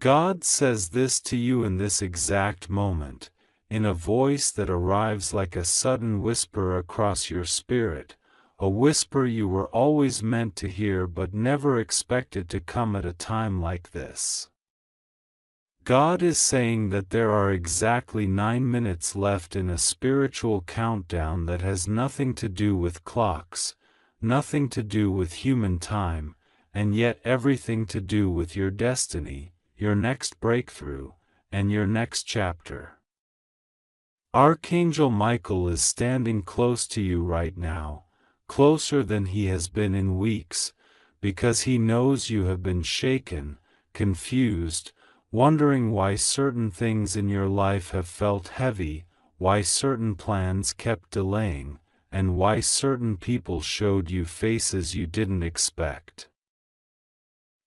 God says this to you in this exact moment, in a voice that arrives like a sudden whisper across your spirit, a whisper you were always meant to hear but never expected to come at a time like this. God is saying that there are exactly 9 minutes left in a spiritual countdown that has nothing to do with clocks, nothing to do with human time, and yet everything to do with your destiny, your next breakthrough, and your next chapter. Archangel Michael is standing close to you right now, closer than he has been in weeks, because he knows you have been shaken, confused, wondering why certain things in your life have felt heavy, why certain plans kept delaying, and why certain people showed you faces you didn't expect.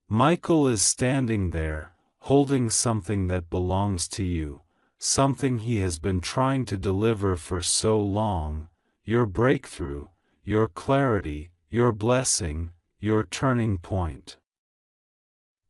Michael is standing there, holding something that belongs to you, something he has been trying to deliver for so long, your breakthrough, your clarity, your blessing, your turning point.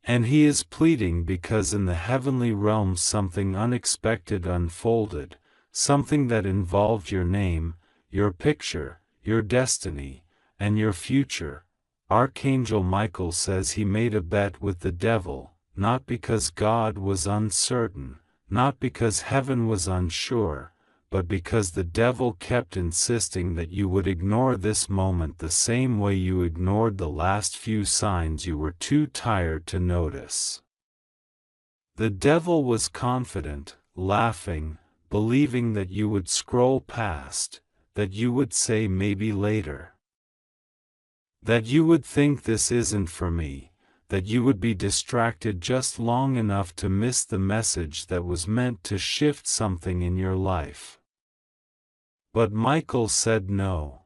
And he is pleading because in the heavenly realm something unexpected unfolded, something that involved your name, your picture, your destiny, and your future. Archangel Michael says he made a bet with the devil, not because God was uncertain, not because heaven was unsure, but because the devil kept insisting that you would ignore this moment the same way you ignored the last few signs you were too tired to notice. The devil was confident, laughing, believing that you would scroll past, that you would say maybe later. That you would think this isn't for me, that you would be distracted just long enough to miss the message that was meant to shift something in your life. But Michael said no.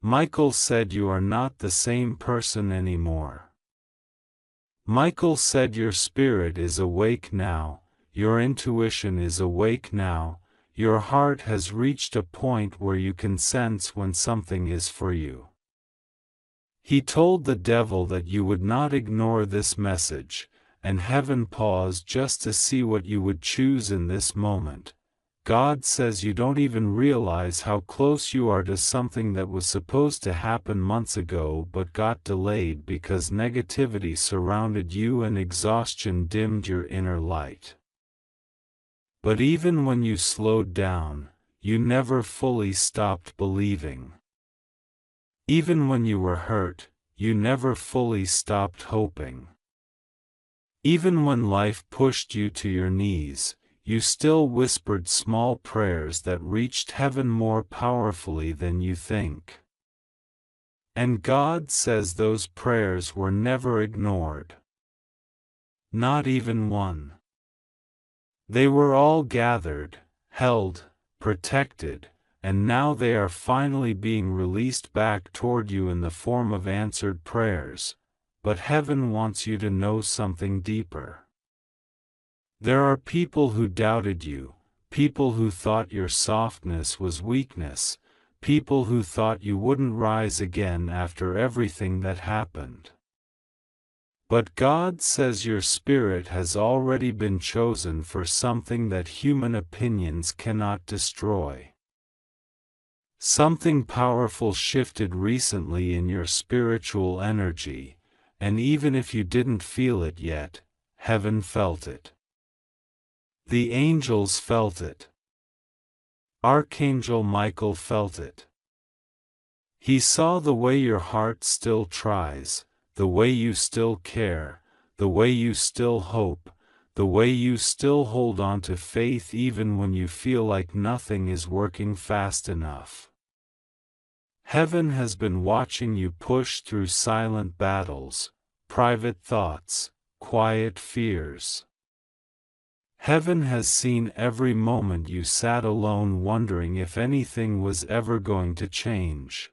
Michael said you are not the same person anymore. Michael said your spirit is awake now, your intuition is awake now, your heart has reached a point where you can sense when something is for you. He told the devil that you would not ignore this message, and heaven paused just to see what you would choose in this moment. God says you don't even realize how close you are to something that was supposed to happen months ago but got delayed because negativity surrounded you and exhaustion dimmed your inner light. But even when you slowed down, you never fully stopped believing. Even when you were hurt, you never fully stopped hoping. Even when life pushed you to your knees, you still whispered small prayers that reached heaven more powerfully than you think. And God says those prayers were never ignored. Not even one. They were all gathered, held, protected, and now they are finally being released back toward you in the form of answered prayers. But heaven wants you to know something deeper. There are people who doubted you, people who thought your softness was weakness, people who thought you wouldn't rise again after everything that happened. But God says your spirit has already been chosen for something that human opinions cannot destroy. Something powerful shifted recently in your spiritual energy, and even if you didn't feel it yet, heaven felt it. The angels felt it. Archangel Michael felt it. He saw the way your heart still tries, the way you still care, the way you still hope, the way you still hold on to faith even when you feel like nothing is working fast enough. Heaven has been watching you push through silent battles, private thoughts, quiet fears. Heaven has seen every moment you sat alone wondering if anything was ever going to change.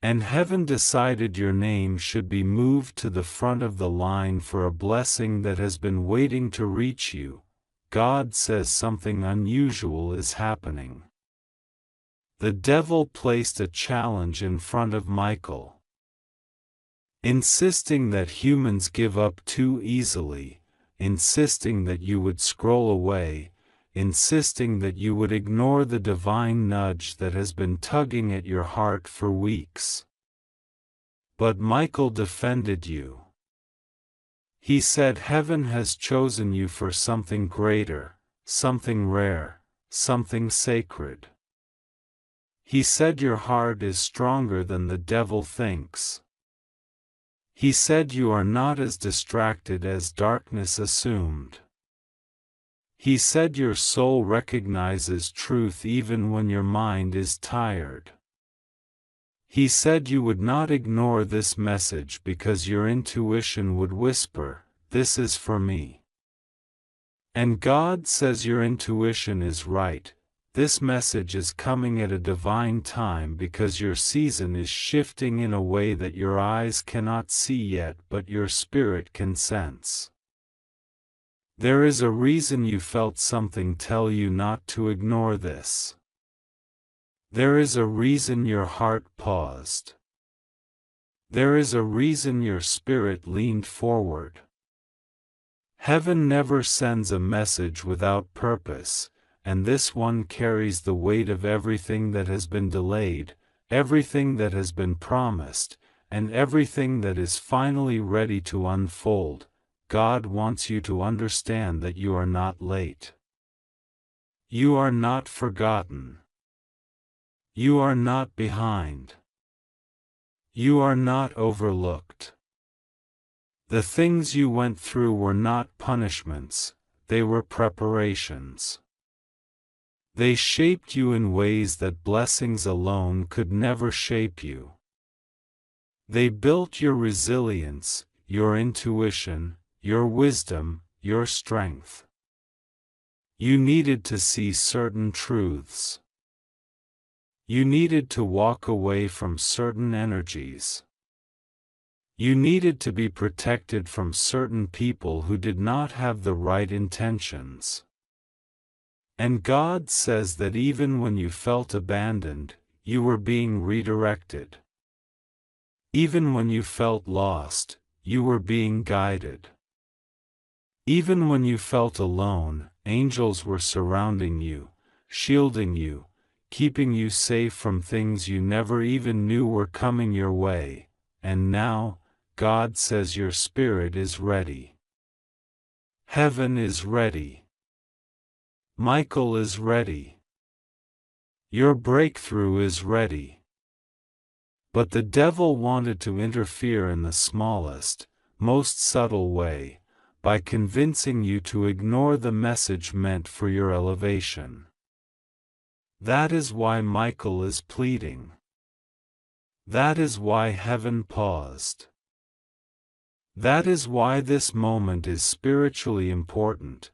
And heaven decided your name should be moved to the front of the line for a blessing that has been waiting to reach you. God says something unusual is happening. The devil placed a challenge in front of Michael. insisting that humans give up too easily, insisting that you would scroll away, insisting that you would ignore the divine nudge that has been tugging at your heart for weeks. But Michael defended you. He said heaven has chosen you for something greater, something rare, something sacred. He said your heart is stronger than the devil thinks. He said you are not as distracted as darkness assumed. He said your soul recognizes truth even when your mind is tired. He said you would not ignore this message because your intuition would whisper, "This is for me." And God says your intuition is right. This message is coming at a divine time because your season is shifting in a way that your eyes cannot see yet but your spirit can sense. There is a reason you felt something tell you not to ignore this. There is a reason your heart paused. There is a reason your spirit leaned forward. Heaven never sends a message without purpose, and this one carries the weight of everything that has been delayed, everything that has been promised, and everything that is finally ready to unfold. God wants you to understand that you are not late. You are not forgotten. You are not behind. You are not overlooked. The things you went through were not punishments, they were preparations. They shaped you in ways that blessings alone could never shape you. They built your resilience, your intuition, your wisdom, your strength. You needed to see certain truths. You needed to walk away from certain energies. You needed to be protected from certain people who did not have the right intentions. And God says that even when you felt abandoned, you were being redirected. Even when you felt lost, you were being guided. Even when you felt alone, angels were surrounding you, shielding you, keeping you safe from things you never even knew were coming your way. And now, God says your spirit is ready. Heaven is ready. Michael is ready. Your breakthrough is ready. But the devil wanted to interfere in the smallest, most subtle way, by convincing you to ignore the message meant for your elevation. That is why Michael is pleading. That is why heaven paused. That is why this moment is spiritually important.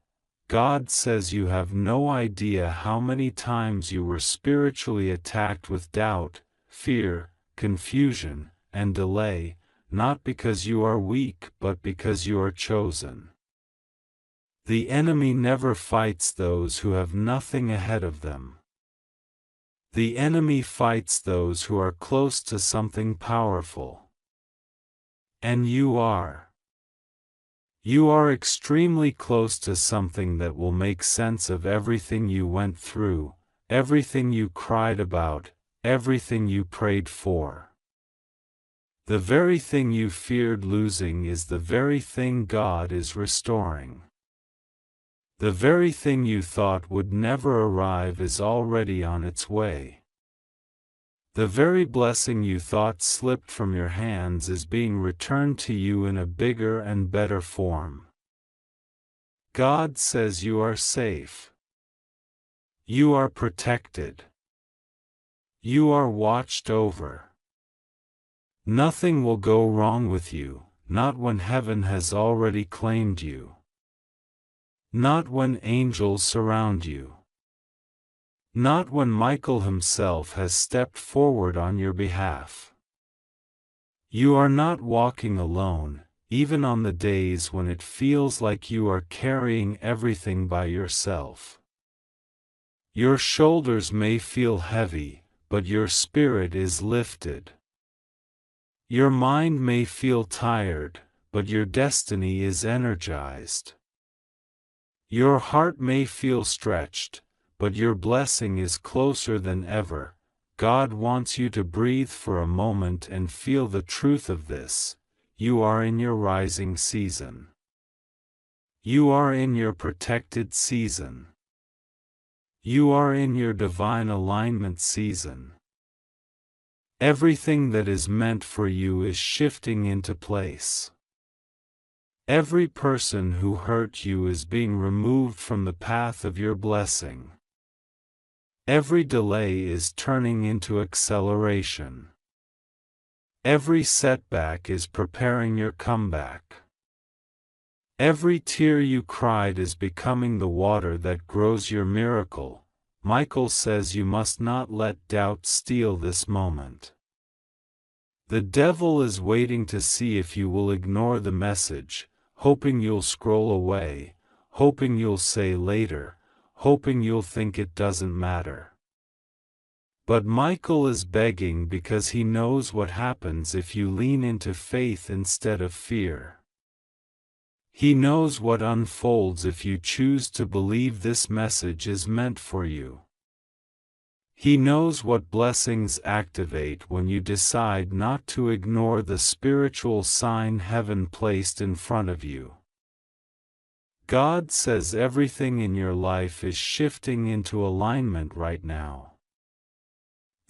God says you have no idea how many times you were spiritually attacked with doubt, fear, confusion, and delay, not because you are weak but because you are chosen. The enemy never fights those who have nothing ahead of them. The enemy fights those who are close to something powerful. And you are. You are extremely close to something that will make sense of everything you went through, everything you cried about, everything you prayed for. The very thing you feared losing is the very thing God is restoring. The very thing you thought would never arrive is already on its way. The very blessing you thought slipped from your hands is being returned to you in a bigger and better form. God says you are safe. You are protected. You are watched over. Nothing will go wrong with you, not when heaven has already claimed you. Not when angels surround you. Not when Michael himself has stepped forward on your behalf. You are not walking alone, even on the days when it feels like you are carrying everything by yourself. Your shoulders may feel heavy, but your spirit is lifted. Your mind may feel tired, but your destiny is energized. Your heart may feel stretched, but your blessing is closer than ever. God wants you to breathe for a moment and feel the truth of this. You are in your rising season. You are in your protected season. You are in your divine alignment season. Everything that is meant for you is shifting into place. Every person who hurt you is being removed from the path of your blessing. Every delay is turning into acceleration. Every setback is preparing your comeback. Every tear you cried is becoming the water that grows your miracle. Michael says you must not let doubt steal this moment. The devil is waiting to see if you will ignore the message, hoping you'll scroll away, hoping you'll say later, hoping you'll think it doesn't matter. But Michael is begging because he knows what happens if you lean into faith instead of fear. He knows what unfolds if you choose to believe this message is meant for you. He knows what blessings activate when you decide not to ignore the spiritual sign heaven placed in front of you. God says everything in your life is shifting into alignment right now.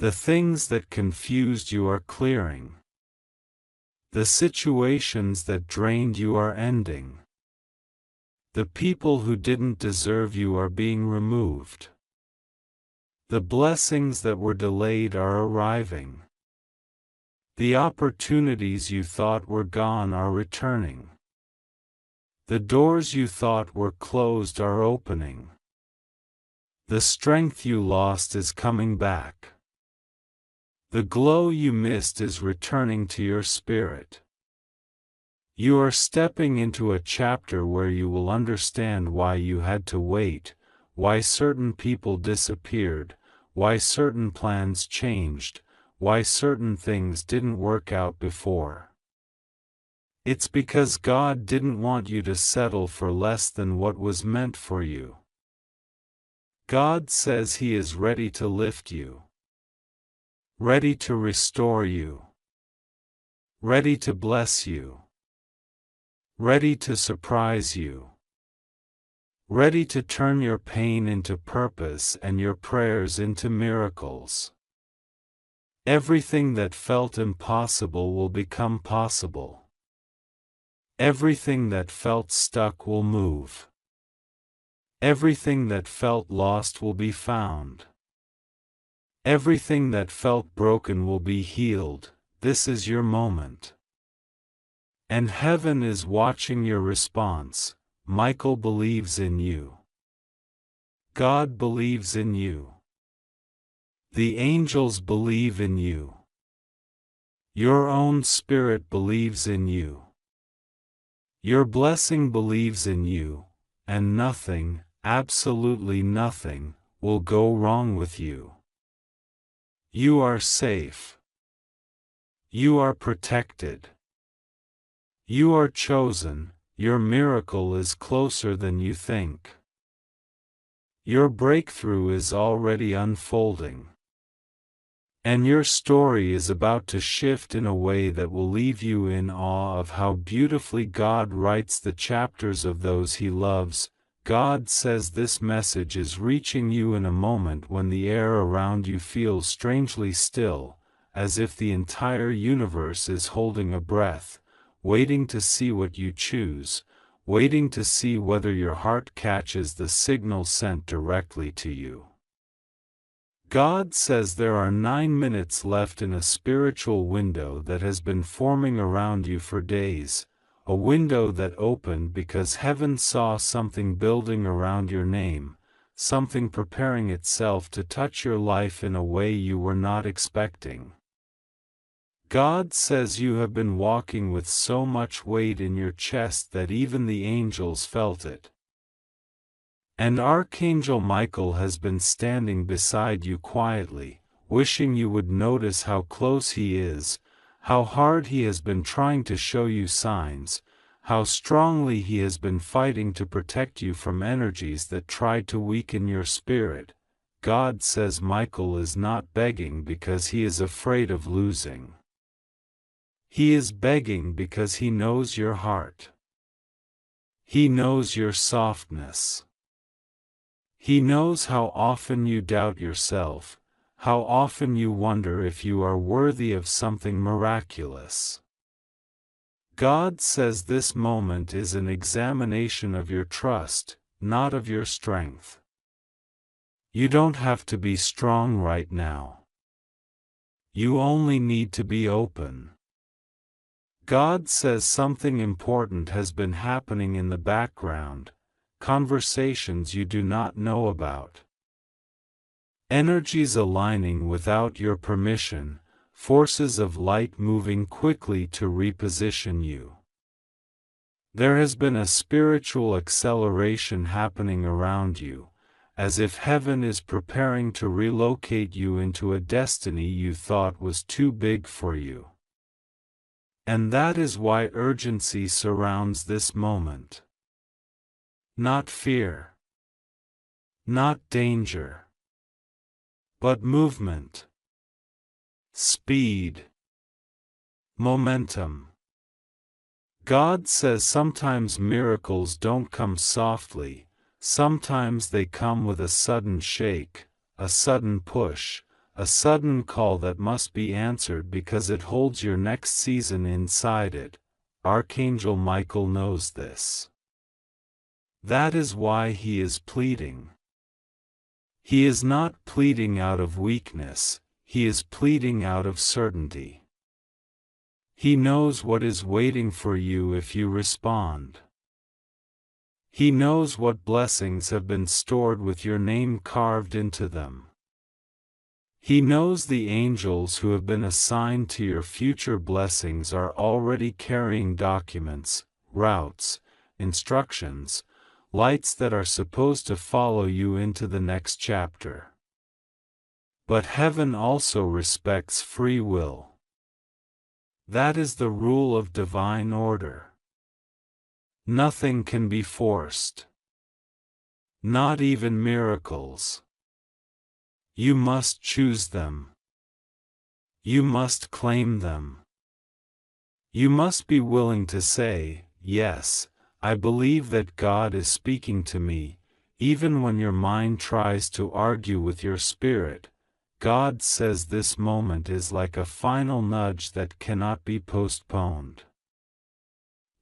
The things that confused you are clearing. The situations that drained you are ending. The people who didn't deserve you are being removed. The blessings that were delayed are arriving. The opportunities you thought were gone are returning. The doors you thought were closed are opening. The strength you lost is coming back. The glow you missed is returning to your spirit. You are stepping into a chapter where you will understand why you had to wait, why certain people disappeared, why certain plans changed, why certain things didn't work out before. It's because God didn't want you to settle for less than what was meant for you. God says He is ready to lift you, ready to restore you, ready to bless you, ready to surprise you, ready to turn your pain into purpose and your prayers into miracles. Everything that felt impossible will become possible. Everything that felt stuck will move. Everything that felt lost will be found. Everything that felt broken will be healed. This is your moment. And heaven is watching your response. Michael believes in you. God believes in you. The angels believe in you. Your own spirit believes in you. Your blessing believes in you, and nothing, absolutely nothing, will go wrong with you. You are safe. You are protected. You are chosen. Your miracle is closer than you think. Your breakthrough is already unfolding. And your story is about to shift in a way that will leave you in awe of how beautifully God writes the chapters of those He loves. God says this message is reaching you in a moment when the air around you feels strangely still, as if the entire universe is holding a breath, waiting to see what you choose, waiting to see whether your heart catches the signal sent directly to you. God says there are 9 minutes left in a spiritual window that has been forming around you for days, a window that opened because heaven saw something building around your name, something preparing itself to touch your life in a way you were not expecting. God says you have been walking with so much weight in your chest that even the angels felt it. And Archangel Michael has been standing beside you quietly, wishing you would notice how close he is, how hard He has been trying to show you signs, how strongly He has been fighting to protect you from energies that try to weaken your spirit. God says Michael is not begging because he is afraid of losing. He is begging because He knows your heart. He knows your softness. He knows how often you doubt yourself, how often you wonder if you are worthy of something miraculous. God says this moment is an examination of your trust, not of your strength. You don't have to be strong right now. You only need to be open. God says something important has been happening in the background, conversations you do not know about. Energies aligning without your permission, forces of light moving quickly to reposition you. There has been a spiritual acceleration happening around you, as if heaven is preparing to relocate you into a destiny you thought was too big for you. And that is why urgency surrounds this moment. Not fear. Not danger. But movement. Speed. Momentum. God says sometimes miracles don't come softly, sometimes they come with a sudden shake, a sudden push, a sudden call that must be answered because it holds your next season inside it. Archangel Michael knows this. That is why he is pleading. He is not pleading out of weakness, he is pleading out of certainty. He knows what is waiting for you if you respond. He knows what blessings have been stored with your name carved into them. He knows the angels who have been assigned to your future blessings are already carrying documents, routes, instructions, lights that are supposed to follow you into the next chapter. But heaven also respects free will. That is the rule of divine order. Nothing can be forced. Not even miracles. You must choose them. You must claim them. You must be willing to say, yes, I believe that God is speaking to me, even when your mind tries to argue with your spirit. God says this moment is like a final nudge that cannot be postponed.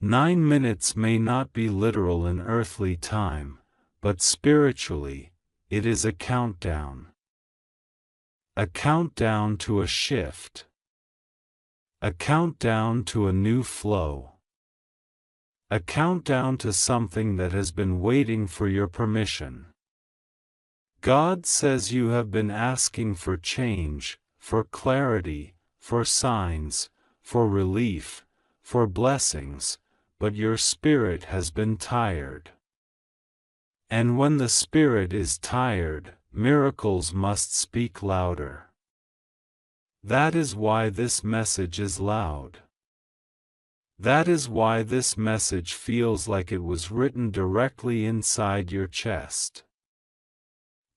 9 minutes may not be literal in earthly time, but spiritually, it is a countdown. A countdown to a shift. A countdown to a new flow. A countdown to something that has been waiting for your permission. God says you have been asking for change, for clarity, for signs, for relief, for blessings, but your spirit has been tired. And when the spirit is tired, miracles must speak louder. That is why this message is loud. That is why this message feels like it was written directly inside your chest.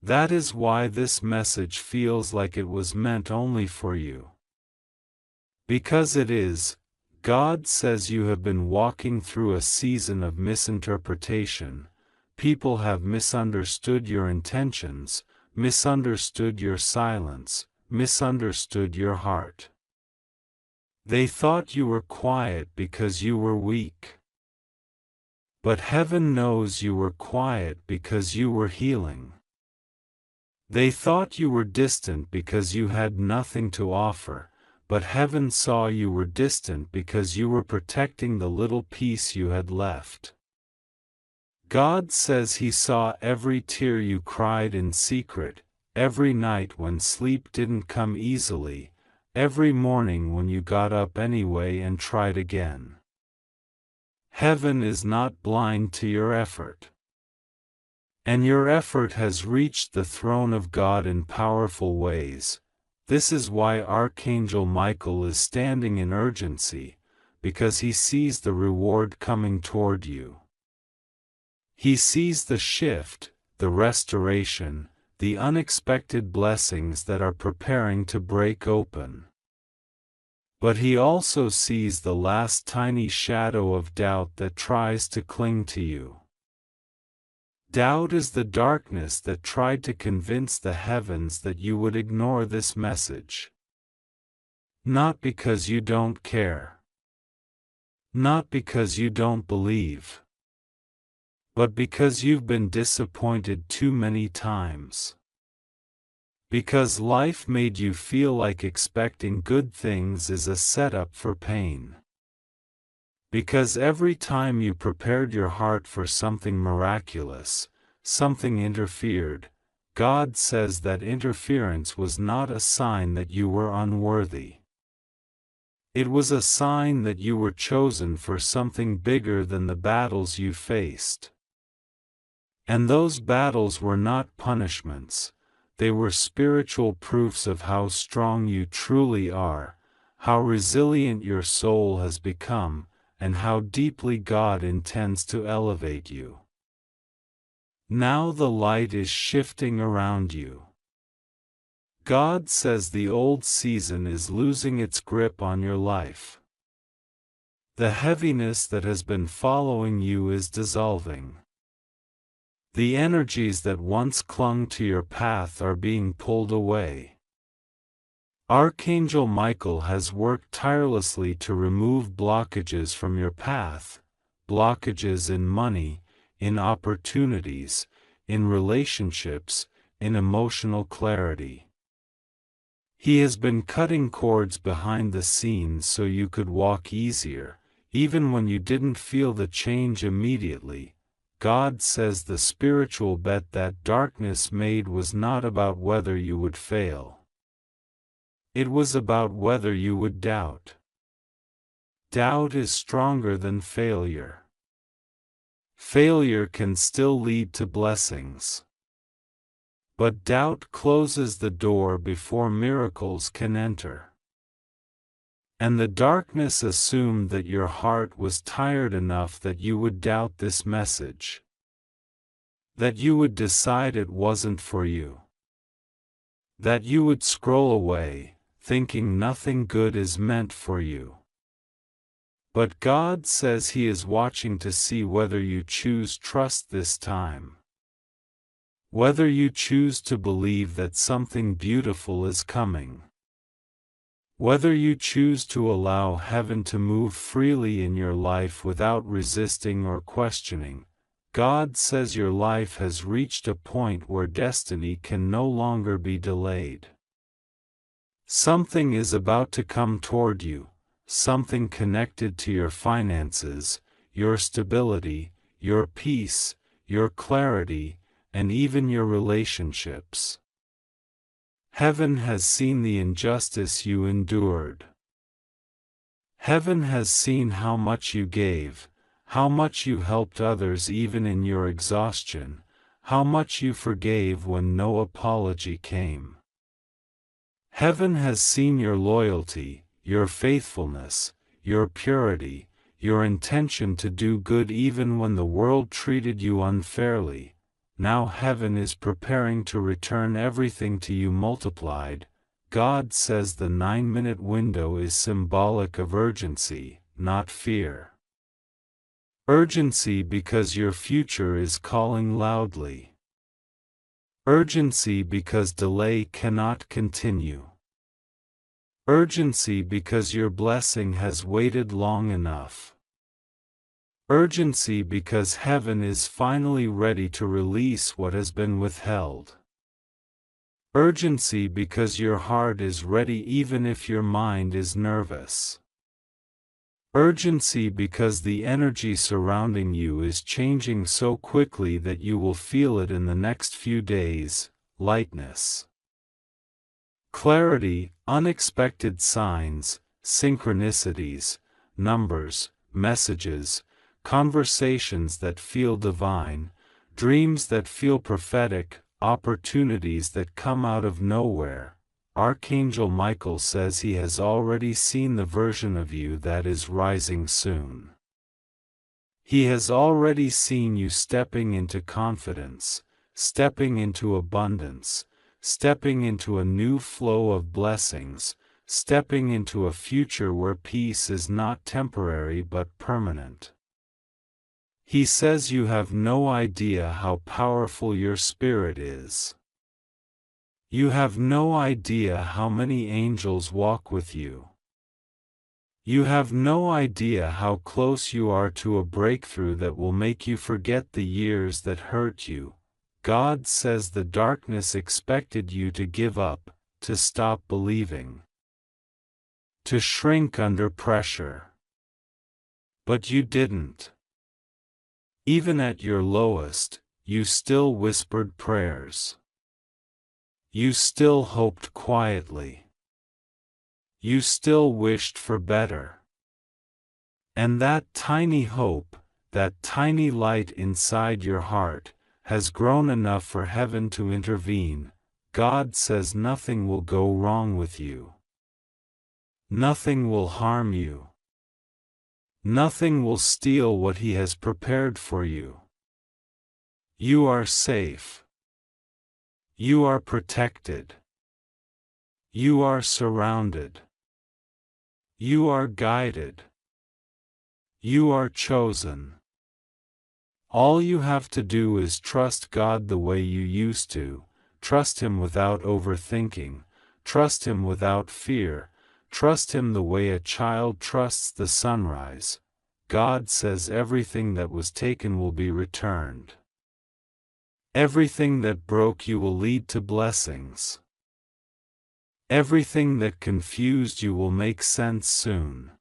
That is why this message feels like it was meant only for you. Because it is. God says you have been walking through a season of misinterpretation. People have misunderstood your intentions, misunderstood your silence, misunderstood your heart. They thought you were quiet because you were weak. But heaven knows you were quiet because you were healing. They thought you were distant because you had nothing to offer, but heaven saw you were distant because you were protecting the little piece you had left. God says He saw every tear you cried in secret, every night when sleep didn't come easily, every morning when you got up anyway and tried again. Heaven is not blind to your effort. And your effort has reached the throne of God in powerful ways, This is why Archangel Michael is standing in urgency, because he sees the reward coming toward you. He sees the shift, the restoration, the unexpected blessings that are preparing to break open. But he also sees the last tiny shadow of doubt that tries to cling to you. Doubt is the darkness that tried to convince the heavens that you would ignore this message. Not because you don't care. Not because you don't believe. But because you've been disappointed too many times. Because life made you feel like expecting good things is a setup for pain. Because every time you prepared your heart for something miraculous, something interfered. God says that interference was not a sign that you were unworthy. It was a sign that you were chosen for something bigger than the battles you faced. And those battles were not punishments, they were spiritual proofs of how strong you truly are, how resilient your soul has become, and how deeply God intends to elevate you. Now the light is shifting around you. God says the old season is losing its grip on your life. The heaviness that has been following you is dissolving. The energies that once clung to your path are being pulled away. Archangel Michael has worked tirelessly to remove blockages from your path, blockages in money, in opportunities, in relationships, in emotional clarity. He has been cutting cords behind the scenes so you could walk easier, even when you didn't feel the change immediately. God says the spiritual bet that darkness made was not about whether you would fail. It was about whether you would doubt. Doubt is stronger than failure. Failure can still lead to blessings. But doubt closes the door before miracles can enter. And the darkness assumed that your heart was tired enough that you would doubt this message. That you would decide it wasn't for you. That you would scroll away, thinking nothing good is meant for you. But God says He is watching to see whether you choose trust this time. Whether you choose to believe that something beautiful is coming. Whether you choose to allow heaven to move freely in your life without resisting or questioning. God says your life has reached a point where destiny can no longer be delayed. Something is about to come toward you, something connected to your finances, your stability, your peace, your clarity, and even your relationships. Heaven has seen the injustice you endured. Heaven has seen how much you gave, how much you helped others even in your exhaustion, how much you forgave when no apology came. Heaven has seen your loyalty, your faithfulness, your purity, your intention to do good even when the world treated you unfairly. Now heaven is preparing to return everything to you multiplied. God says the 9-minute window is symbolic of urgency, not fear. Urgency because your future is calling loudly. Urgency because delay cannot continue. Urgency because your blessing has waited long enough. Urgency because heaven is finally ready to release what has been withheld. Urgency because your heart is ready even if your mind is nervous. Urgency because the energy surrounding you is changing so quickly that you will feel it in the next few days. Lightness. Clarity, unexpected signs, synchronicities, numbers, messages, conversations that feel divine, dreams that feel prophetic, opportunities that come out of nowhere. Archangel Michael says he has already seen the version of you that is rising soon. He has already seen you stepping into confidence, stepping into abundance, stepping into a new flow of blessings, stepping into a future where peace is not temporary but permanent. He says you have no idea how powerful your spirit is. You have no idea how many angels walk with you. You have no idea how close you are to a breakthrough that will make you forget the years that hurt you. God says the darkness expected you to give up, to stop believing, to shrink under pressure. But you didn't. Even at your lowest, you still whispered prayers. You still hoped quietly. You still wished for better. And that tiny hope, that tiny light inside your heart, has grown enough for heaven to intervene. God says nothing will go wrong with you. Nothing will harm you. Nothing will steal what He has prepared for you. You are safe. You are protected. You are surrounded. You are guided. You are chosen. All you have to do is trust God the way you used to, trust Him without overthinking, trust Him without fear, trust Him the way a child trusts the sunrise. God says everything that was taken will be returned. Everything that broke you will lead to blessings. Everything that confused you will make sense soon.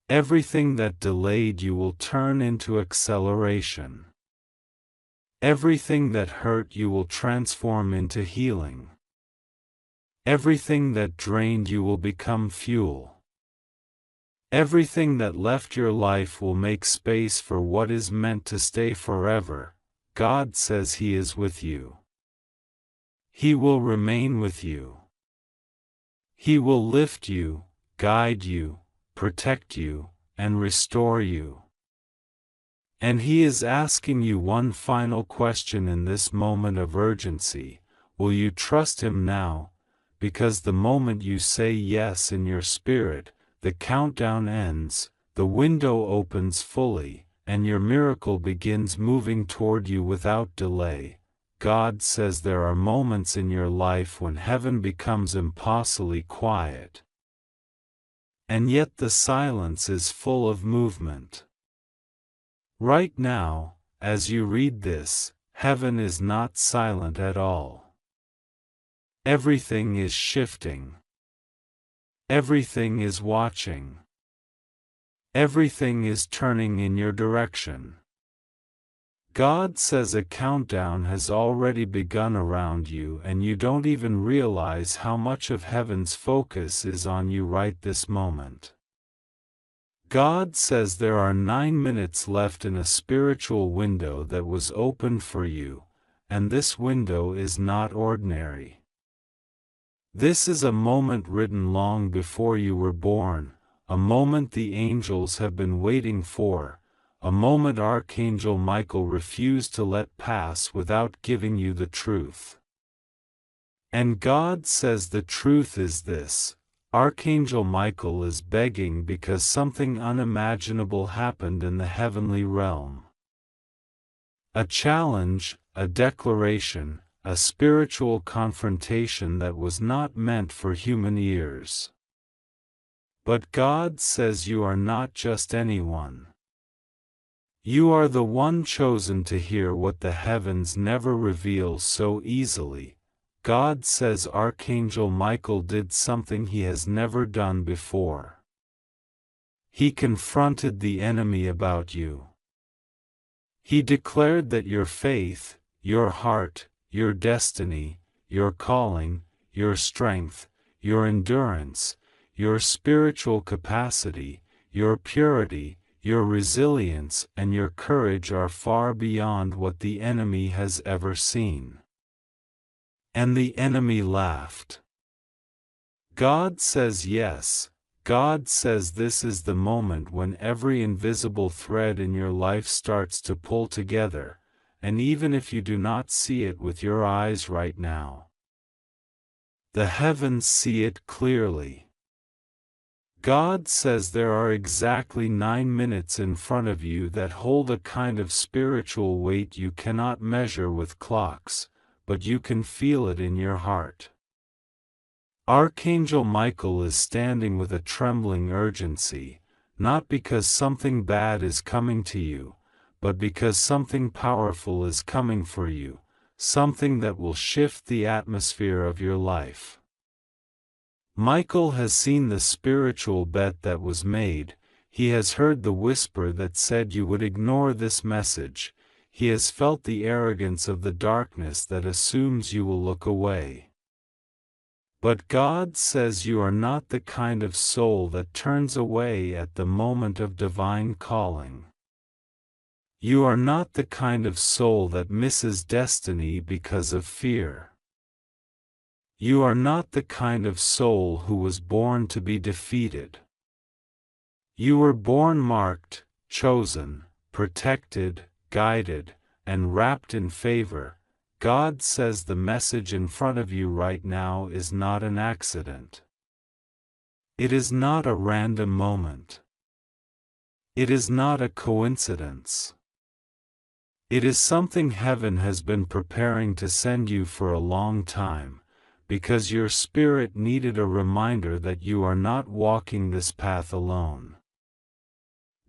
Everything that delayed you will turn into acceleration. Everything that hurt you will transform into healing. Everything that drained you will become fuel. Everything that left your life will make space for what is meant to stay forever. God says He is with you. He will remain with you. He will lift you, guide you, protect you, and restore you. And He is asking you one final question in this moment of urgency. Will you trust Him now? Because the moment you say yes in your spirit, the countdown ends, the window opens fully, and your miracle begins moving toward you without delay. God says there are moments in your life when heaven becomes impossibly quiet. And yet the silence is full of movement. Right now, as you read this, heaven is not silent at all. Everything is shifting. Everything is watching. Everything is turning in your direction. God says a countdown has already begun around you and you don't even realize how much of heaven's focus is on you right this moment. God says there are 9 minutes left in a spiritual window that was opened for you, and this window is not ordinary. This is a moment written long before you were born, a moment the angels have been waiting for, a moment Archangel Michael refused to let pass without giving you the truth. And God says the truth is this: Archangel Michael is begging because something unimaginable happened in the heavenly realm. A challenge, a declaration, a spiritual confrontation that was not meant for human ears. But God says you are not just anyone. You are the one chosen to hear what the heavens never reveal so easily. God says Archangel Michael did something he has never done before. He confronted the enemy about you. He declared that your faith, your heart, your destiny, your calling, your strength, your endurance, your spiritual capacity, your purity, your resilience and your courage are far beyond what the enemy has ever seen. And the enemy laughed. God says yes. God says this is the moment when every invisible thread in your life starts to pull together, and even if you do not see it with your eyes right now, the heavens see it clearly. God says there are exactly 9 minutes in front of you that hold a kind of spiritual weight you cannot measure with clocks, but you can feel it in your heart. Archangel Michael is standing with a trembling urgency, not because something bad is coming to you, but because something powerful is coming for you, something that will shift the atmosphere of your life. Michael has seen the spiritual bet that was made, he has heard the whisper that said you would ignore this message, he has felt the arrogance of the darkness that assumes you will look away. But God says you are not the kind of soul that turns away at the moment of divine calling. You are not the kind of soul that misses destiny because of fear. You are not the kind of soul who was born to be defeated. You were born marked, chosen, protected, guided, and wrapped in favor. God says the message in front of you right now is not an accident. It is not a random moment. It is not a coincidence. It is something heaven has been preparing to send you for a long time, because your spirit needed a reminder that you are not walking this path alone.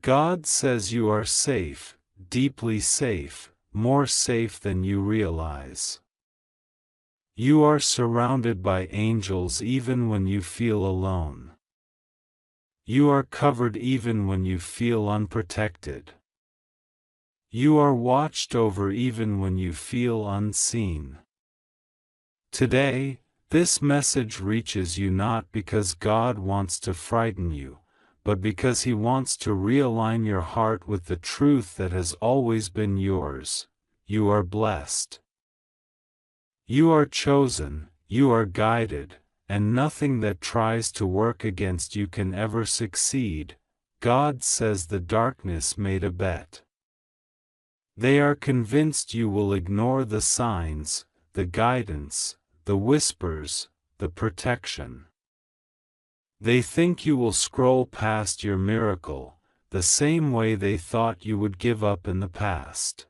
God says you are safe, deeply safe, more safe than you realize. You are surrounded by angels even when you feel alone. You are covered even when you feel unprotected. You are watched over even when you feel unseen. Today, this message reaches you not because God wants to frighten you, but because He wants to realign your heart with the truth that has always been yours. You are blessed. You are chosen, you are guided, and nothing that tries to work against you can ever succeed. God says the darkness made a bet. They are convinced you will ignore the signs, the guidance, the whispers, the protection. They think you will scroll past your miracle, the same way they thought you would give up in the past.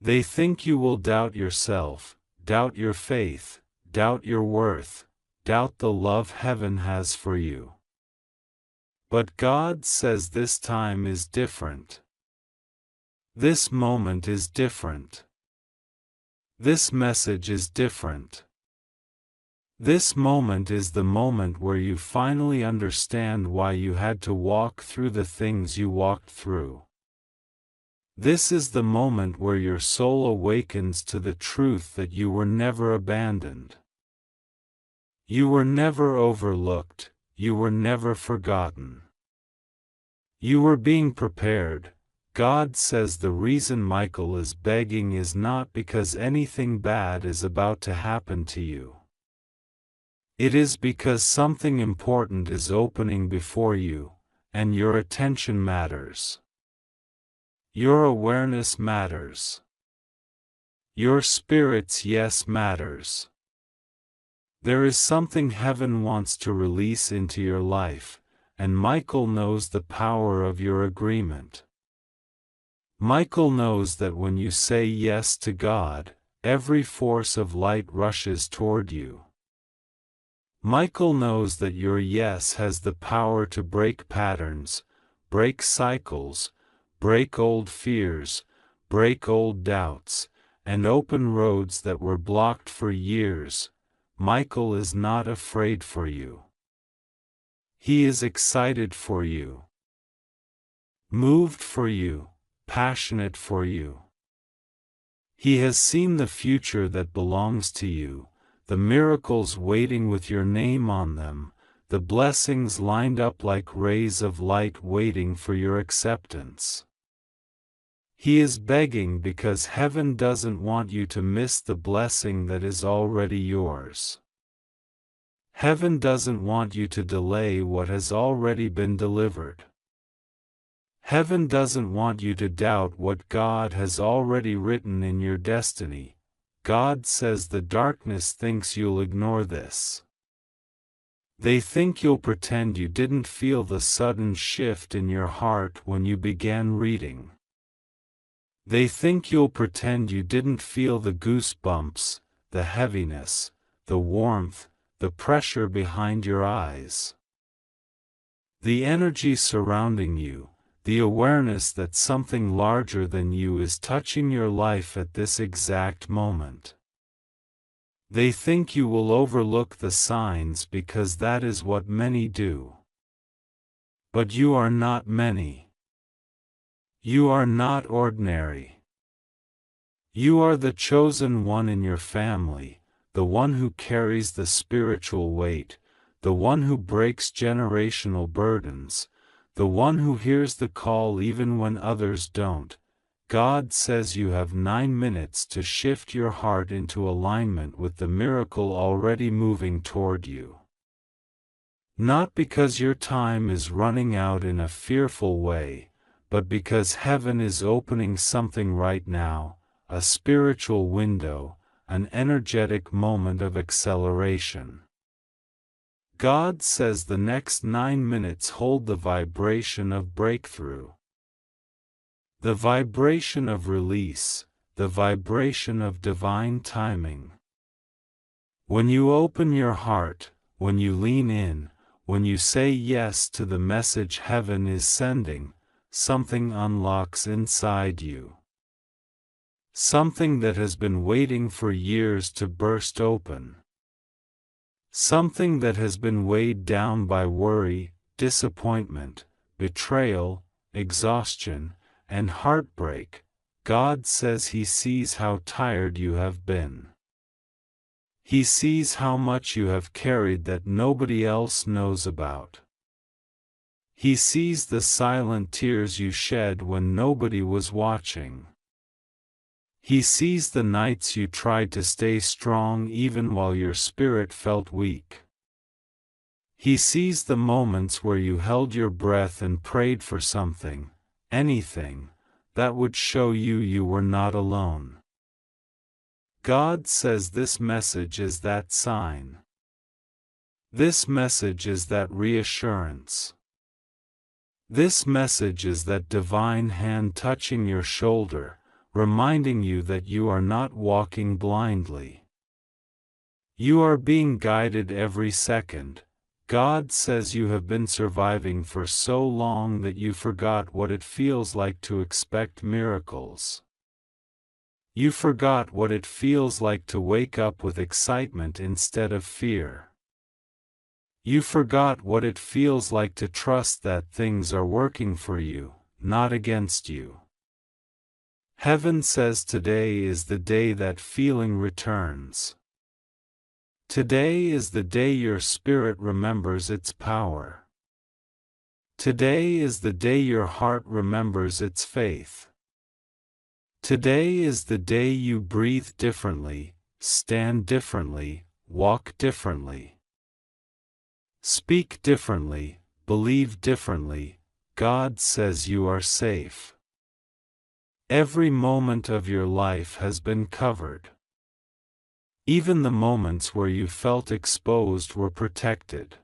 They think you will doubt yourself, doubt your faith, doubt your worth, doubt the love heaven has for you. But God says this time is different. This moment is different. This message is different. This moment is the moment where you finally understand why you had to walk through the things you walked through. This is the moment where your soul awakens to the truth that you were never abandoned. You were never overlooked, you were never forgotten. You were being prepared. God says the reason Michael is begging is not because anything bad is about to happen to you. It is because something important is opening before you, and your attention matters. Your awareness matters. Your spirit's yes matters. There is something heaven wants to release into your life, and Michael knows the power of your agreement. Michael knows that when you say yes to God, every force of light rushes toward you. Michael knows that your yes has the power to break patterns, break cycles, break old fears, break old doubts, and open roads that were blocked for years. Michael is not afraid for you. He is excited for you, moved for you, passionate for you. He has seen the future that belongs to you, the miracles waiting with your name on them, the blessings lined up like rays of light waiting for your acceptance. He is begging because heaven doesn't want you to miss the blessing that is already yours. Heaven doesn't want you to delay what has already been delivered. Heaven doesn't want you to doubt what God has already written in your destiny. God says the darkness thinks you'll ignore this. They think you'll pretend you didn't feel the sudden shift in your heart when you began reading. They think you'll pretend you didn't feel the goosebumps, the heaviness, the warmth, the pressure behind your eyes. The energy surrounding you, the awareness that something larger than you is touching your life at this exact moment. They think you will overlook the signs because that is what many do. But you are not many. You are not ordinary. You are the chosen one in your family, the one who carries the spiritual weight, the one who breaks generational burdens, the one who hears the call even when others don't. God says you have 9 minutes to shift your heart into alignment with the miracle already moving toward you. Not because your time is running out in a fearful way, but because heaven is opening something right now, a spiritual window, an energetic moment of acceleration. God says the next 9 minutes hold the vibration of breakthrough. The vibration of release, the vibration of divine timing. When you open your heart, when you lean in, when you say yes to the message heaven is sending, something unlocks inside you. Something that has been waiting for years to burst open. Something that has been weighed down by worry, disappointment, betrayal, exhaustion, and heartbreak. God says He sees how tired you have been. He sees how much you have carried that nobody else knows about. He sees the silent tears you shed when nobody was watching. He sees the nights you tried to stay strong even while your spirit felt weak. He sees the moments where you held your breath and prayed for something, anything, that would show you were not alone. God says this message is that sign. This message is that reassurance. This message is that divine hand touching your shoulder, reminding you that you are not walking blindly. You are being guided every second. God says you have been surviving for so long that you forgot what it feels like to expect miracles. You forgot what it feels like to wake up with excitement instead of fear. You forgot what it feels like to trust that things are working for you, not against you. Heaven says today is the day that feeling returns. Today is the day your spirit remembers its power. Today is the day your heart remembers its faith. Today is the day you breathe differently, stand differently, walk differently. Speak differently, believe differently. God says you are safe. Every moment of your life has been covered. Even the moments where you felt exposed were protected.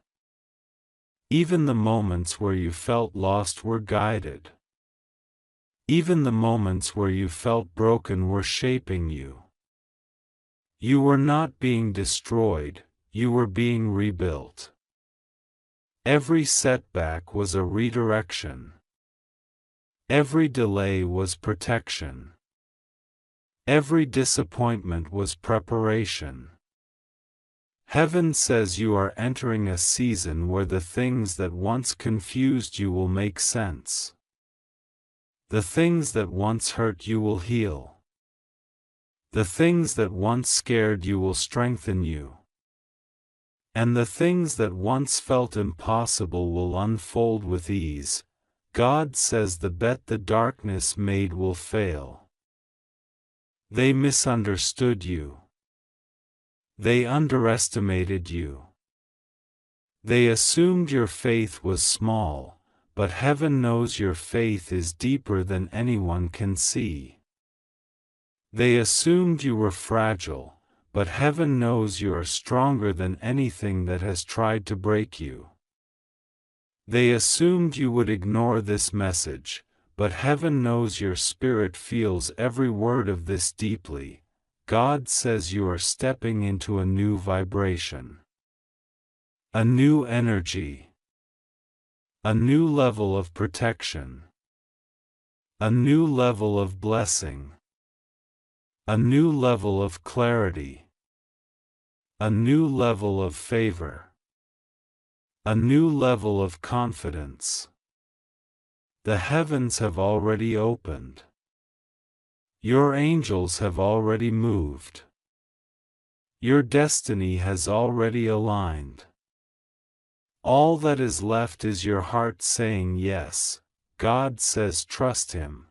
Even the moments where you felt lost were guided. Even the moments where you felt broken were shaping you. You were not being destroyed, you were being rebuilt. Every setback was a redirection. Every delay was protection. Every disappointment was preparation. Heaven says you are entering a season where the things that once confused you will make sense. The things that once hurt you will heal. The things that once scared you will strengthen you. And the things that once felt impossible will unfold with ease. God says the bet the darkness made will fail. They misunderstood you. They underestimated you. They assumed your faith was small, but heaven knows your faith is deeper than anyone can see. They assumed you were fragile, but heaven knows you are stronger than anything that has tried to break you. They assumed you would ignore this message, but heaven knows your spirit feels every word of this deeply. God says you are stepping into a new vibration. A new energy. A new level of protection. A new level of blessing. A new level of clarity. A new level of favor. A new level of confidence. The heavens have already opened. Your angels have already moved. Your destiny has already aligned. All that is left is your heart saying yes. God says trust Him.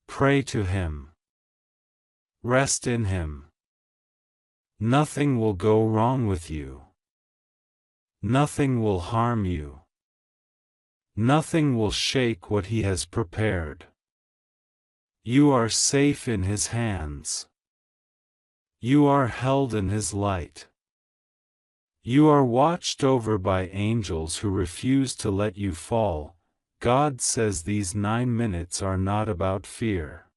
Pray to Him. Rest in Him. Nothing will go wrong with you. Nothing will harm you. Nothing will shake what He has prepared. You are safe in His hands. You are held in His light. You are watched over by angels who refuse to let you fall. God says these 9 minutes are not about fear.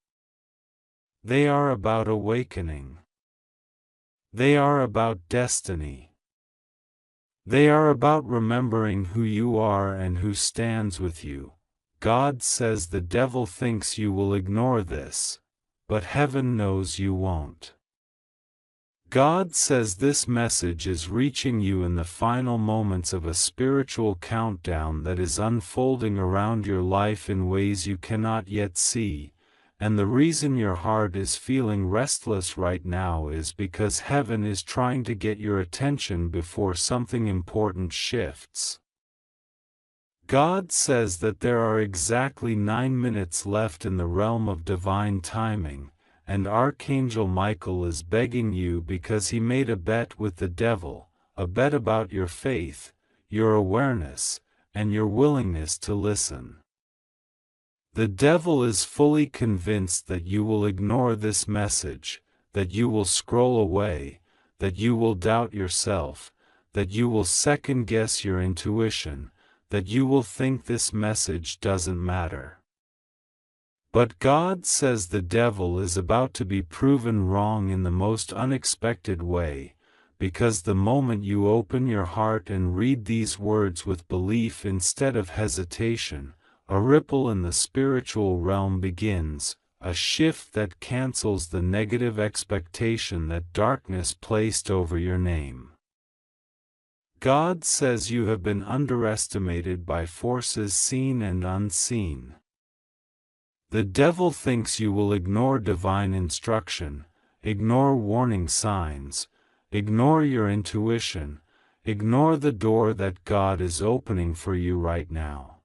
They are about awakening. They are about destiny. They are about remembering who you are and who stands with you. God says the devil thinks you will ignore this, but heaven knows you won't. God says this message is reaching you in the final moments of a spiritual countdown that is unfolding around your life in ways you cannot yet see, and the reason your heart is feeling restless right now is because heaven is trying to get your attention before something important shifts. God says that there are exactly 9 minutes left in the realm of divine timing, and Archangel Michael is begging you because he made a bet with the devil, a bet about your faith, your awareness, and your willingness to listen. The devil is fully convinced that you will ignore this message, that you will scroll away, that you will doubt yourself, that you will second-guess your intuition, that you will think this message doesn't matter. But God says the devil is about to be proven wrong in the most unexpected way, because the moment you open your heart and read these words with belief instead of hesitation, a ripple in the spiritual realm begins, a shift that cancels the negative expectation that darkness placed over your name. God says you have been underestimated by forces seen and unseen. The devil thinks you will ignore divine instruction, ignore warning signs, ignore your intuition, ignore the door that God is opening for you right now.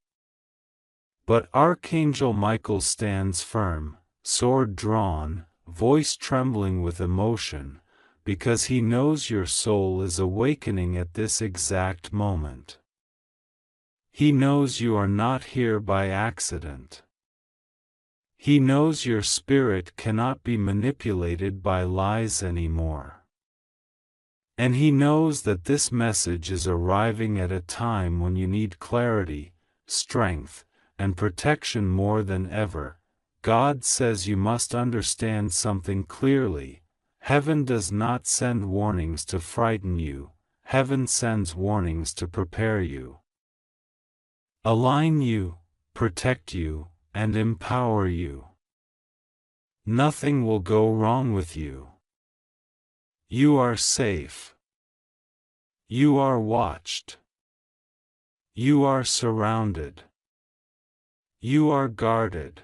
But Archangel Michael stands firm, sword drawn, voice trembling with emotion, because he knows your soul is awakening at this exact moment. He knows you are not here by accident. He knows your spirit cannot be manipulated by lies anymore. And he knows that this message is arriving at a time when you need clarity, strength, and protection more than ever. God says you must understand something clearly. Heaven does not send warnings to frighten you. Heaven sends warnings to prepare you, align you, protect you, and empower you. Nothing will go wrong with you. You are safe. You are watched. You are surrounded. You are guarded.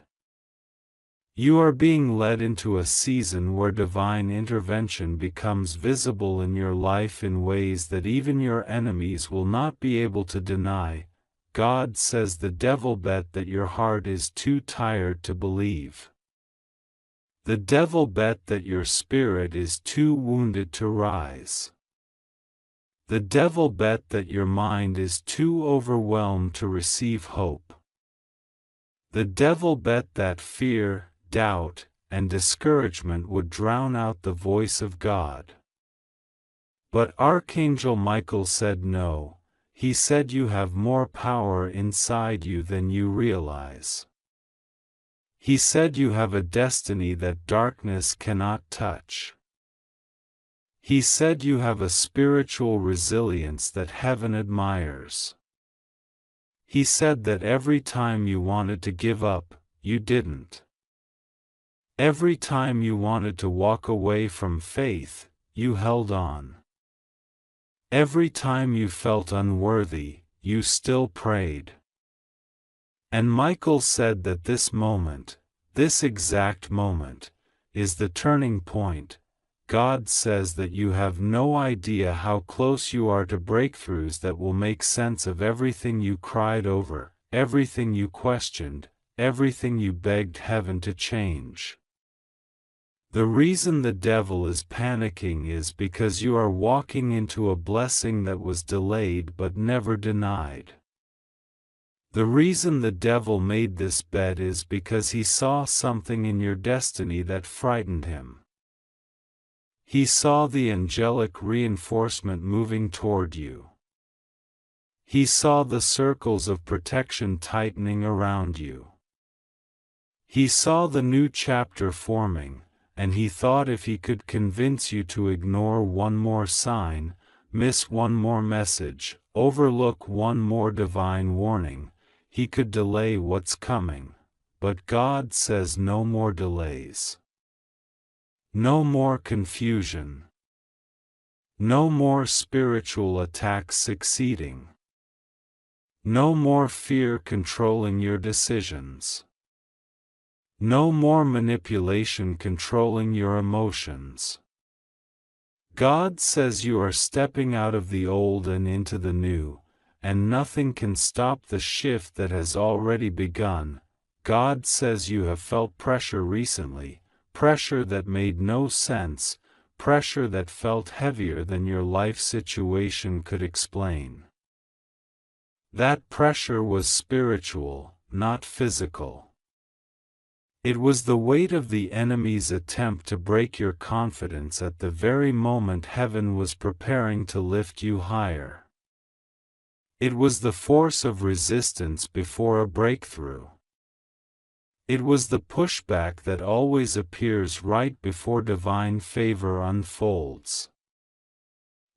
You are being led into a season where divine intervention becomes visible in your life in ways that even your enemies will not be able to deny. God says the devil bet that your heart is too tired to believe. The devil bet that your spirit is too wounded to rise. The devil bet that your mind is too overwhelmed to receive hope. The devil bet that fear, doubt, and discouragement would drown out the voice of God. But Archangel Michael said no. He said you have more power inside you than you realize. He said you have a destiny that darkness cannot touch. He said you have a spiritual resilience that heaven admires. He said that every time you wanted to give up, you didn't. Every time you wanted to walk away from faith, you held on. Every time you felt unworthy, you still prayed. And Michael said that this moment, this exact moment, is the turning point. God says that you have no idea how close you are to breakthroughs that will make sense of everything you cried over, everything you questioned, everything you begged heaven to change. The reason the devil is panicking is because you are walking into a blessing that was delayed but never denied. The reason the devil made this bet is because he saw something in your destiny that frightened him. He saw the angelic reinforcement moving toward you. He saw the circles of protection tightening around you. He saw the new chapter forming, and he thought if he could convince you to ignore one more sign, miss one more message, overlook one more divine warning, he could delay what's coming. But God says no more delays. No more confusion. No more spiritual attacks succeeding. No more fear controlling your decisions. No more manipulation controlling your emotions. God says you are stepping out of the old and into the new, and nothing can stop the shift that has already begun. God says you have felt pressure recently, pressure that made no sense, pressure that felt heavier than your life situation could explain. That pressure was spiritual, not physical. It was the weight of the enemy's attempt to break your confidence at the very moment heaven was preparing to lift you higher. It was the force of resistance before a breakthrough. It was the pushback that always appears right before divine favor unfolds.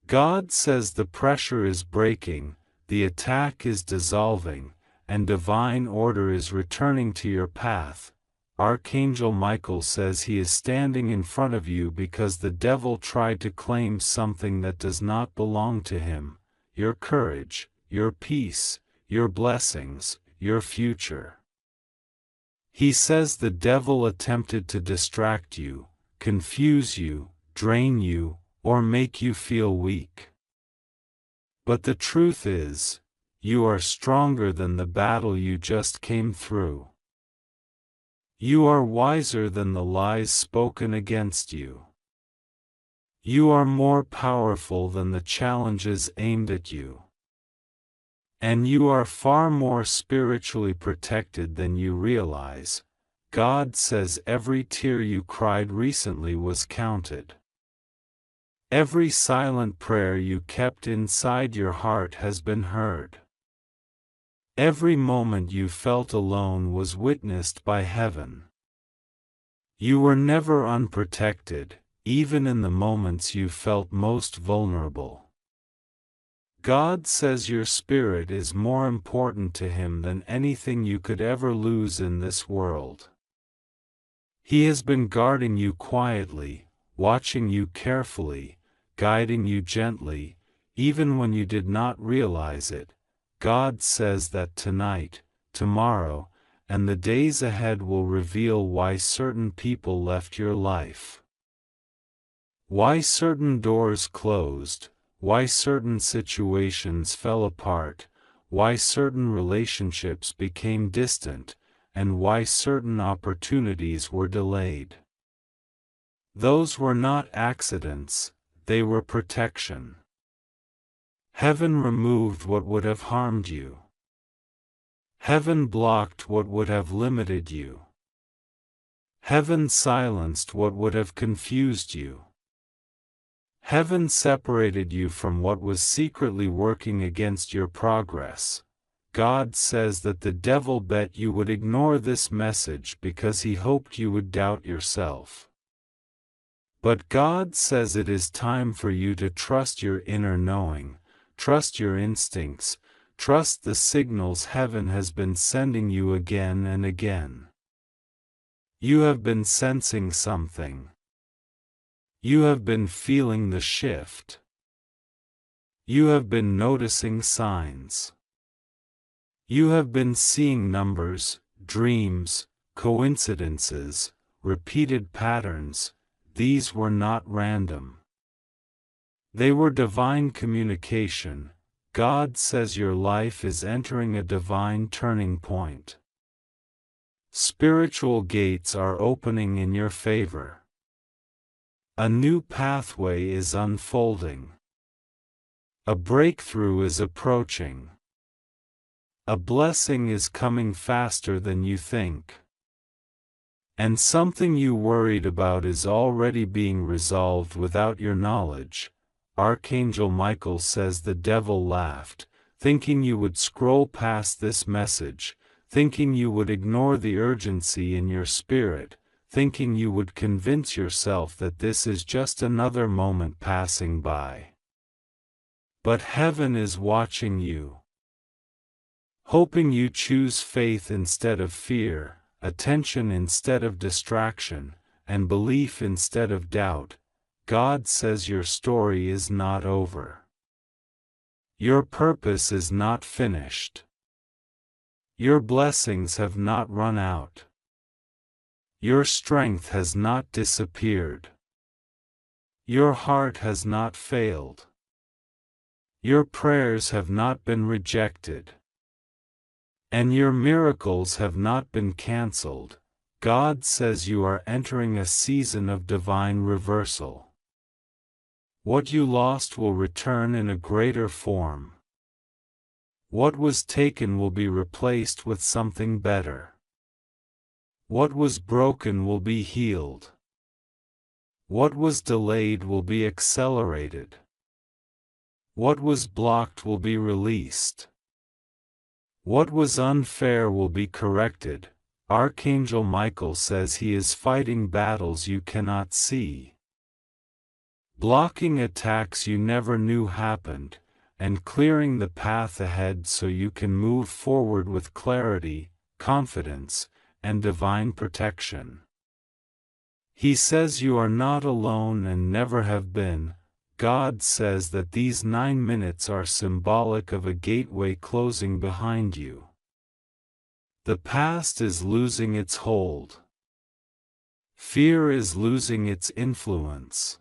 God says the pressure is breaking, the attack is dissolving, and divine order is returning to your path. Archangel Michael says he is standing in front of you because the devil tried to claim something that does not belong to him: your courage, your peace, your blessings, your future. He says the devil attempted to distract you, confuse you, drain you, or make you feel weak. But the truth is, you are stronger than the battle you just came through. You are wiser than the lies spoken against you. You are more powerful than the challenges aimed at you. And you are far more spiritually protected than you realize. God says every tear you cried recently was counted. Every silent prayer you kept inside your heart has been heard. Every moment you felt alone was witnessed by heaven. You were never unprotected, even in the moments you felt most vulnerable. God says your spirit is more important to Him than anything you could ever lose in this world. He has been guarding you quietly, watching you carefully, guiding you gently, even when you did not realize it. God says that tonight, tomorrow, and the days ahead will reveal why certain people left your life. Why certain doors closed, why certain situations fell apart, why certain relationships became distant, and why certain opportunities were delayed. Those were not accidents, they were protection. Heaven removed what would have harmed you. Heaven blocked what would have limited you. Heaven silenced what would have confused you. Heaven separated you from what was secretly working against your progress. God says that the devil bet you would ignore this message because he hoped you would doubt yourself. But God says it is time for you to trust your inner knowing, trust your instincts, trust the signals heaven has been sending you again and again. You have been sensing something. You have been feeling the shift. You have been noticing signs. You have been seeing numbers, dreams, coincidences, repeated patterns. These were not random. They were divine communication. God says your life is entering a divine turning point. Spiritual gates are opening in your favor. A new pathway is unfolding. A breakthrough is approaching. A blessing is coming faster than you think. And something you worried about is already being resolved without your knowledge. Archangel Michael says the devil laughed, thinking you would scroll past this message, thinking you would ignore the urgency in your spirit, thinking you would convince yourself that this is just another moment passing by. But heaven is watching you, hoping you choose faith instead of fear, attention instead of distraction, and belief instead of doubt. God says your story is not over. Your purpose is not finished. Your blessings have not run out. Your strength has not disappeared. Your heart has not failed. Your prayers have not been rejected. And your miracles have not been cancelled. God says you are entering a season of divine reversal. What you lost will return in a greater form. What was taken will be replaced with something better. What was broken will be healed. What was delayed will be accelerated. What was blocked will be released. What was unfair will be corrected. Archangel Michael says he is fighting battles you cannot see, blocking attacks you never knew happened, and clearing the path ahead so you can move forward with clarity, confidence, and divine protection. He says you are not alone and never have been. God says that these 9 minutes are symbolic of a gateway closing behind you. The past is losing its hold. Fear is losing its influence.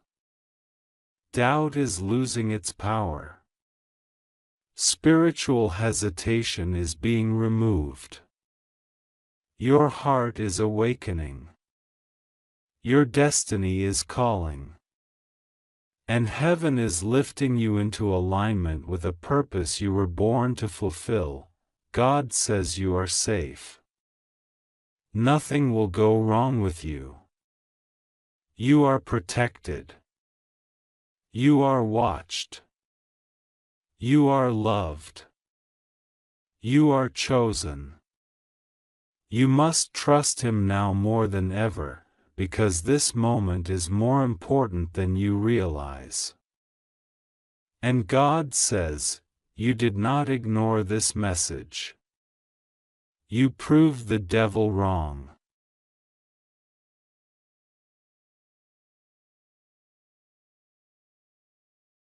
Doubt is losing its power. Spiritual hesitation is being removed. Your heart is awakening. Your destiny is calling. And heaven is lifting you into alignment with a purpose you were born to fulfill. God says you are safe. Nothing will go wrong with you. You are protected. You are watched. You are loved. You are chosen. You must trust Him now more than ever, because this moment is more important than you realize. And God says, you did not ignore this message. You proved the devil wrong.